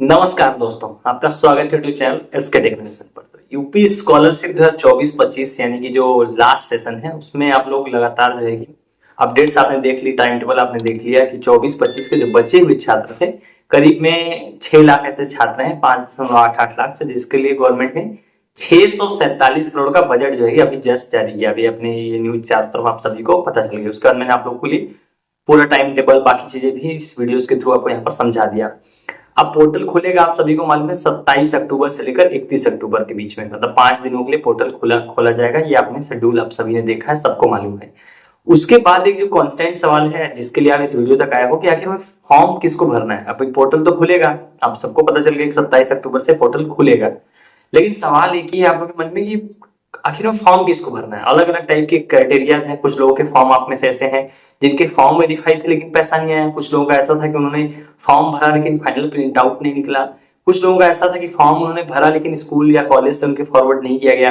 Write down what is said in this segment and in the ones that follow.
नमस्कार दोस्तों, आपका स्वागत है यूट्यूब चैनल एसके टेक्निशियन पर। यूपी स्कॉलरशिप 2024-25 यानी कि जो लास्ट सेशन है उसमें आप लोग लगातार जो है कि अपडेट्स आपने देख ली, टाइम टेबल आपने देख लिया कि 24-25 के जो बचे हुए छात्र थे, करीब में 6 लाख ऐसे छात्र हैं, 5.88 लाख से, जिसके लिए गवर्नमेंट ने 647 करोड़ का बजट जो है अभी जस्ट जारी किया। अभी अपने ये न्यूज चारों तरफ आप सभी को पता चल गया। उसके बाद मैंने आप लोगों के लिए पूरा टाइम टेबल बाकी चीजें भी इस वीडियोस के थ्रू आपको यहाँ पर समझा दिया। अब पोर्टल खुलेगा, आप सभी को मालूम है, 27 अक्टूबर से लेकर 31 अक्टूबर के बीच में, मतलब 5 दिनों के लिए पोर्टल खोला जाएगा। ये आपने शेड्यूल आप सभी ने देखा है, सबको मालूम है। उसके बाद एक जो कांस्टेंट सवाल है जिसके लिए आप इस वीडियो तक आए हो कि आखिर में फॉर्म किसको भरना है। अब पोर्टल तो खुलेगा, आप सबको पता चल गया कि 27 अक्टूबर से पोर्टल खुलेगा, लेकिन सवाल एक ही है आप लोगों के मन में कि आखिर में फॉर्म किसको भरना है। अलग अलग टाइप के क्राइटेरियाज हैं। कुछ लोगों के फॉर्म आप में से ऐसे हैं जिनके फॉर्म वेरीफाई थे लेकिन पैसा नहीं आया। कुछ लोगों का ऐसा था कि उन्होंने फॉर्म भरा लेकिन फाइनल प्रिंट आउट नहीं निकला। कुछ लोगों का ऐसा था कि फॉर्म उन्होंने भरा लेकिन स्कूल या कॉलेज से उनके फॉरवर्ड नहीं किया गया।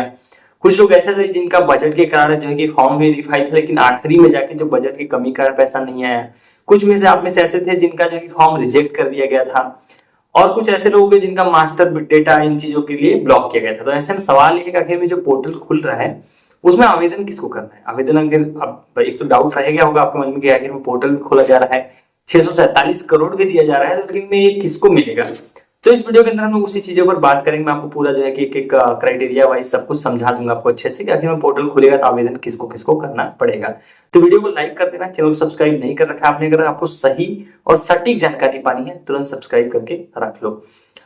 कुछ लोग ऐसे थे जिनका बजट के कारण जो है कि फॉर्म वेरीफाई थे लेकिन आखिरी में जाके जो बजट की कमी कारण पैसा नहीं आया। कुछ में से आप में से ऐसे थे जिनका जो है फॉर्म रिजेक्ट कर दिया गया था, और कुछ ऐसे लोग हैं जिनका मास्टर डेटा इन चीजों के लिए ब्लॉक किया गया था। तो ऐसे में सवाल ये है कि आखिर में जो पोर्टल खुल रहा है उसमें आवेदन किसको करना है। आवेदन अगर अब एक तो डाउट रह गया होगा आपके मन में कि आखिर में पोर्टल भी खोला जा रहा है, 647 करोड़ भी दिया जा रहा है, लेकिन में ये किसको मिलेगा। तो इस वीडियो के अंदर हम लोग उसी चीजों पर बात करेंगे। मैं आपको पूरा जो है कि एक एक क्राइटेरिया वाइज सब कुछ समझा दूंगा आपको अच्छे से कि आखिर में पोर्टल खुलेगा तो आवेदन किसको किसको करना पड़ेगा। तो वीडियो को लाइक कर देना, चैनल को सब्सक्राइब नहीं कर रखा आपने, अगर आपको सही और सटीक जानकारी पानी है तुरंत सब्सक्राइब करके रख लो।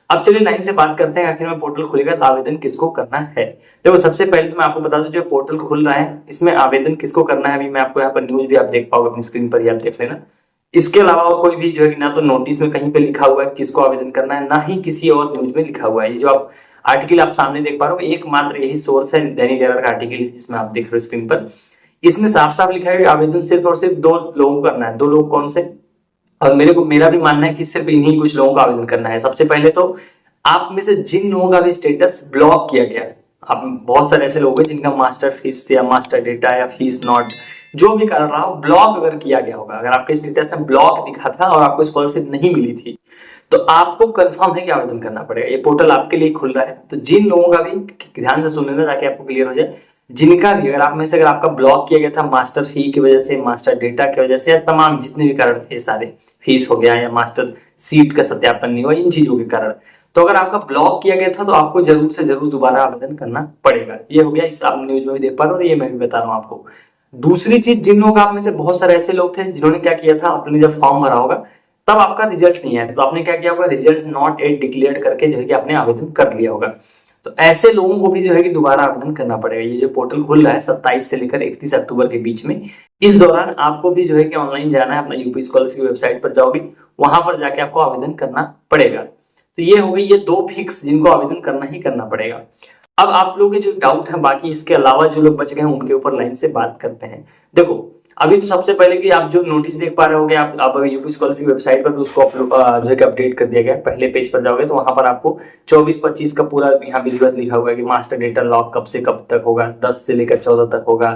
अब चलिए लाइन से बात करते हैं, आखिर में पोर्टल खुलेगा तो आवेदन किसको करना है। देखो, सबसे पहले तो मैं आपको बता दूं जो पोर्टल खुल रहा है इसमें आवेदन किसको करना है। अभी मैं आपको यहाँ पर न्यूज भी आप देख पाओगे अपनी स्क्रीन पर, आप देख लेना। इसके अलावा और कोई भी जो है ना तो नोटिस में कहीं पे लिखा हुआ है किसको आवेदन करना है, ना ही किसी और न्यूज में लिखा हुआ है। ये जो आप आर्टिकल आप सामने देख पा रहे हो एकमात्र यही सोर्स है, दैनिक जागरण का आर्टिकल जिसमें आप देख रहे हो स्क्रीन पर। इसमें साफ साफ लिखा है कि आवेदन सिर्फ और सिर्फ 2 लोगों को करना है। 2 लोग कौन से, और मेरा भी मानना है कि सिर्फ इन्हीं कुछ लोगों को आवेदन करना है। सबसे पहले तो आप में से जिन लोगों का भी स्टेटस ब्लॉक किया गया है, आप बहुत सारे ऐसे लोग हैं जिनका मास्टर फीस या मास्टर डेटा या फीस नॉट जो भी कारण रहा हो ब्लॉक अगर किया गया होगा, अगर आपके स्टेटस में ब्लॉक दिखा था और आपको स्कॉलरशिप नहीं मिली थी तो आपको कंफर्म है कि आवेदन करना पड़ेगा। ये पोर्टल आपके लिए खुल रहा है। तो जिन लोगों का भी ध्यान से सुन लेना ताकि आपको क्लियर हो जाए, जिनका भी अगर आप में से अगर आपका ब्लॉक किया गया था मास्टर फी की वजह से, मास्टर डेटा की वजह से, या तमाम जितने भी कारण थे सारे, फीस हो गया या मास्टर सीट का सत्यापन नहीं हुआ, इन चीजों के कारण, तो अगर आपका ब्लॉक किया गया था तो आपको जरूर से जरूर दोबारा आवेदन करना पड़ेगा। ये हो गया, इस आप न्यूज में भी देख पा रहे हो और ये मैं भी बता रहा हूँ आपको। दूसरी चीज, जिन लोग आप में से बहुत सारे ऐसे लोग थे जिन्होंने क्या किया था, आपने जब फॉर्म भरा होगा तब आपका रिजल्ट नहीं आया तो आपने क्या किया होगा, रिजल्ट नॉट एट डिक्लेयर करके जो है कि आपने आवेदन कर लिया होगा। तो ऐसे लोगों को भी जो है कि दोबारा आवेदन करना पड़ेगा। ये जो पोर्टल खुल रहा है 27 से लेकर 31 अक्टूबर के बीच में, इस दौरान आपको भी जो है कि ऑनलाइन जाना है, अपना यूपी स्कॉलरशिप की वेबसाइट पर जाओगे, वहां पर जाके आपको आवेदन करना पड़ेगा। तो ये हो गई ये 2 फिक्स जिनको आवेदन करना ही करना पड़ेगा। अब आप लोगों के जो डाउट है बाकी इसके अलावा जो लोग बच गए हैं उनके ऊपर लाइन से बात करते हैं। देखो, अभी तो सबसे पहले कि आप जो नोटिस देख पा रहे होगे, आप यूपी स्कॉलरशिप वेबसाइट पर उसको जो है कि अपडेट कर दिया गया। पहले पेज पर जाओगे तो वहां पर आपको 24-25 का पूरा यहाँ विधिवत लिखा हुआ है कि मास्टर डेटा लॉक कब से कब तक होगा, 10 से लेकर 14 तक होगा।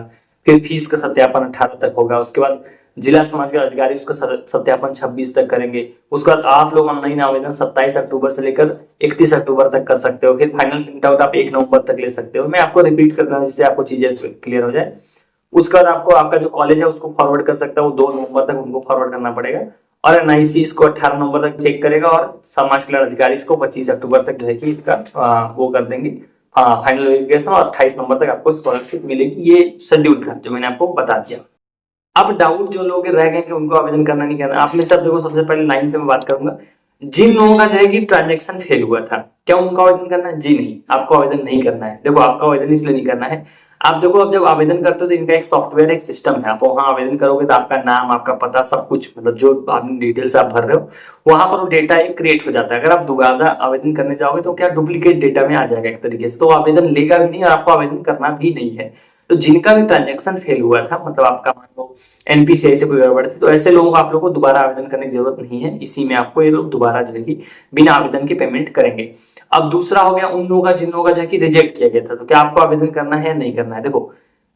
फिर फीस का सत्यापन 18 तक होगा। उसके बाद जिला समाज के अधिकारी उसका सत्यापन 26 तक करेंगे। उसके बाद आप लोग ऑनलाइन आवेदन 27 अक्टूबर से लेकर 31 अक्टूबर तक कर सकते हो। फिर फाइनल प्रिंट आउट आप 1 नवंबर तक ले सकते हो। मैं आपको रिपीट करता हूँ जिससे आपको चीजें क्लियर हो जाए। उसके बाद आपको आपका जो कॉलेज है उसको फॉरवर्ड कर सकता है, वो 2 नवंबर तक उनको फॉरवर्ड करना पड़ेगा। और एनआईसी इसको 18 नवंबर तक चेक करेगा और समाज कल्याण अधिकारी इसको 25 अक्टूबर तक जो है कि इसका वो कर देंगे फाइनल वेरिफिकेशन, और 28 नवंबर तक आपको स्कॉलरशिप मिलेगी। ये शेड्यूल था जो मैंने आपको बता दिया। अब डाउट जो लोग रह गए कि उनको आवेदन करना नहीं करना, आपने सब देखो, सबसे पहले लाइन से मैं बात करूंगा। जिन लोगों का जो है कि ट्रांजैक्शन फेल हुआ था, क्या उनको आवेदन करना है? जी नहीं, आपको आवेदन नहीं करना है। देखो, आपका आवेदन इसलिए नहीं करना है, आप देखो अब जब आवेदन करते हो तो इनका एक सॉफ्टवेयर, एक सिस्टम है। आप वहां आवेदन करोगे तो आपका नाम, आपका पता, सब कुछ, मतलब जो आपने डिटेल्स आप भर रहे हो वहां पर वो डेटा एक क्रिएट हो जाता है। अगर आप दोबारा आवेदन करने जाओगे तो क्या डुप्लीकेट डेटा में आ जाएगा एक तरीके से, तो आवेदन लेगा भी नहीं और आपको आवेदन करना भी नहीं है। तो जिनका भी ट्रांजेक्शन फेल हुआ था, मतलब आपका मान लो एनपीसीआई से कोई गड़बड़ थी, तो ऐसे लोगों को आप लोगों को दोबारा आवेदन करने की जरूरत नहीं है। इसी में आपको ये लोग दोबारा जो है कि बिना आवेदन के पेमेंट करेंगे। अब दूसरा हो गया उन लोगों का जिन लोगों का जो है कि रिजेक्ट किया गया था, तो क्या आपको आवेदन करना है या नहीं करना है। देखो,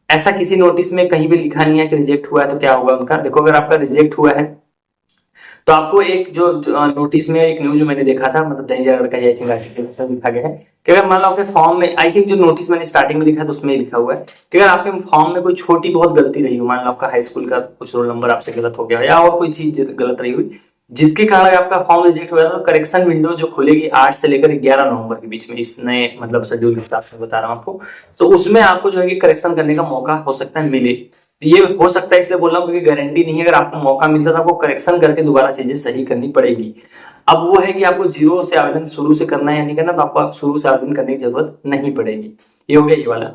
ऐसा किसी नोटिस में कहीं भी लिखा नहीं है कि रिजेक्ट हुआ है तो क्या होगा उनका। देखो, अगर आपका रिजेक्ट हुआ है तो आपको एक जो नोटिस में एक न्यूज मैंने देखा था, मतलब दैनिक जागरण का आई थिंक आर्टिकल में लिखा गया है कि अगर मान लो आपके फॉर्म में, आई थिंक जो नोटिस मैंने स्टार्टिंग में लिखा था उसमें लिखा हुआ है कि अगर आपके फॉर्म में कोई छोटी बहुत गलती रही हो, मान लो आपका हाई स्कूल का कुछ रोल नंबर आपसे गलत हो गया या और कोई चीज गलत रही हुई जिसके कारण आपका फॉर्म रिजेक्ट हो गया, तो करेक्शन विंडो जो खुलेगी 8 से लेकर 11 नवंबर के बीच में, इस नए मतलब शेड्यूल के हिसाब से बता रहा हूँ आपको, तो उसमें आपको जो है कि करेक्शन करने का मौका हो सकता है मिले। ये हो सकता है इसलिए बोल रहा हूँ क्योंकि गारंटी नहीं है, अगर आपको मौका मिलता था आपको करेक्शन करके दोबारा चीजें सही करनी पड़ेगी। अब वो है कि आपको जीरो से आवेदन शुरू से करना है या नहीं करना, तो आपको शुरू से आवेदन करने की जरूरत नहीं पड़ेगी। ये हो गया ये वाला।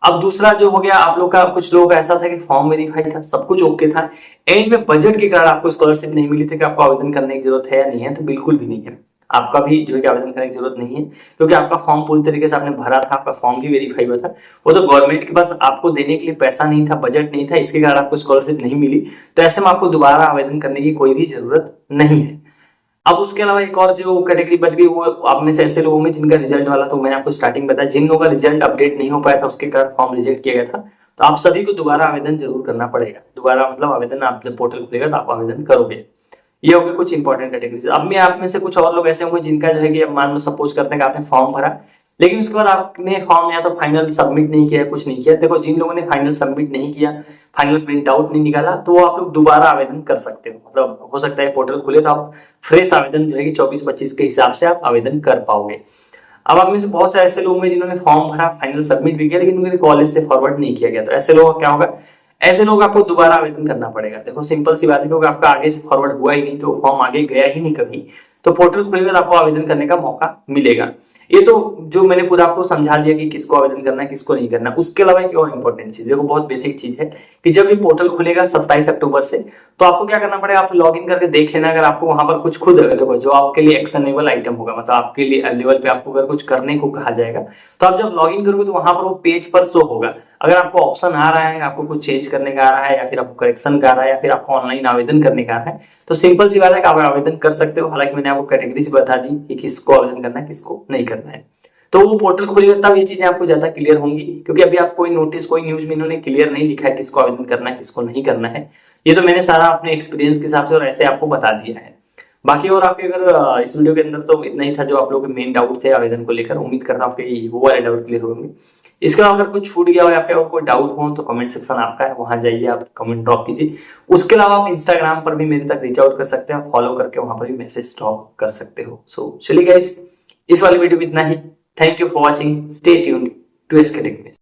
अब दूसरा जो हो गया आप लोग का, कुछ लोगों का ऐसा था कि फॉर्म वेरीफाई था, सब कुछ ओके था, एंड में बजट के कारण आपको स्कॉलरशिप नहीं मिली थी, कि आपको आवेदन करने की जरूरत है या नहीं है, तो बिल्कुल भी नहीं है। आपका भी जो है आवेदन करने की जरूरत नहीं है, क्योंकि आपका फॉर्म पूरी तरीके से आपने भरा था, आपका फॉर्म भी वेरीफाई हुआ था। वो तो गवर्नमेंट के पास आपको देने के लिए पैसा नहीं था, बजट नहीं था, इसके कारण आपको स्कॉलरशिप नहीं मिली, तो ऐसे में आपको दोबारा आवेदन करने की कोई भी जरूरत नहीं है। अब उसके अलावा एक और जो कैटेगरी बच गई वो आप में से ऐसे लोग होंगे जिनका रिजल्ट वाला, तो मैंने आपको स्टार्टिंग बताया, जिन लोगों का रिजल्ट अपडेट नहीं हो पाया था उसके कारण फॉर्म रिजेक्ट किया गया था, तो आप सभी को दोबारा आवेदन जरूर करना पड़ेगा। दोबारा मतलब आवेदन, आप जब पोर्टल खुलेगा तो आप आवेदन करोगे। ये हो गए कुछ इंपॉर्टेंट कैटेगरीज। अब मैं आप में से कुछ और लोग ऐसे होंगे जिनका जो है कि अब मान लो सपोज करते हैं कि आपने फॉर्म भरा, लेकिन उसके बाद आपने फॉर्म या तो फाइनल सबमिट नहीं किया, कुछ नहीं किया। देखो जिन लोगों ने फाइनल सबमिट नहीं किया, फाइनल प्रिंट आउट नहीं निकाला, तो वो आप लोग दोबारा आवेदन कर सकते हो। मतलब हो सकता है पोर्टल खुले तो आप फ्रेश आवेदन जो है कि 24-25 के हिसाब से आप आवेदन कर पाओगे। अब आप में से बहुत से ऐसे लोग हैं जिन्होंने फॉर्म भरा, फाइनल सबमिट भी किया, लेकिन उनके कॉलेज से फॉरवर्ड नहीं किया गया, तो ऐसे लोगों का क्या होगा, ऐसे लोग आपको दोबारा आवेदन करना पड़ेगा। देखो सिंपल सी बात है, क्योंकि आपका आगे से फॉरवर्ड हुआ ही नहीं, तो फॉर्म आगे गया ही नहीं कभी, तो पोर्टल खुलेगा तो आपको आवेदन करने का मौका मिलेगा। ये तो जो मैंने पूरा आपको समझा दिया कि किसको आवेदन करना है किसको नहीं करना। उसके अलावा एक और इंपॉर्टेंट चीज, देखो बहुत बेसिक चीज है कि जब ये पोर्टल खुलेगा 27 अक्टूबर से, तो आपको क्या करना पड़ेगा, आप लॉग इन करके देख लेना। अगर आपको वहां पर कुछ खुद देखो जो आपके लिए एक्शनेबल आइटम होगा, मतलब आपके लिए लेवल पे आपको अगर कुछ करने को कहा जाएगा, तो आप जब लॉग इन करोगे तो वहां पर वो पेज पर शो होगा। अगर आपको ऑप्शन आ रहा है, आपको कुछ चेंज करने का आ रहा है, या फिर आपको करेक्शन का आ रहा है, या फिर आपको ऑनलाइन आवेदन करने का आ रहा है, तो सिंपल सी बात है कि आप आवेदन कर सकते हो। हालांकि मैंने आपको कैटेगरीज बता दी कि किसको आवेदन करना है किसको नहीं करना है। तो वो पोर्टल खुलेगा तब ये चीजें आपको ज्यादा क्लियर होंगी, क्योंकि अभी आप कोई नोटिस कोई न्यूज में इन्होंने क्लियर नहीं लिखा है किसको आवेदन करना है किसको नहीं करना है। ये तो मैंने सारा अपने एक्सपीरियंस के हिसाब से और ऐसे आपको बता दिया है। बाकी और आपके अगर इस वीडियो के अंदर तो इतना ही था जो आप लोगों के मेन डाउट थे आवेदन को लेकर। उम्मीद करता हूँ आपके वो वाले डाउट क्लियर होंगे। इसके अलावा अगर कुछ छूट गया हो या फिर और कोई डाउट हो तो कमेंट सेक्शन आपका है, वहां जाइए आप कमेंट ड्रॉप कीजिए। उसके अलावा आप इंस्टाग्राम पर भी मेरे तक रीच आउट कर सकते हैं, फॉलो करके वहां पर भी मैसेज ड्रॉप कर सकते हो। सो चलिए गाइस, इस वाली वीडियो में इतना ही। Thank you for watching, stay tuned to SK take.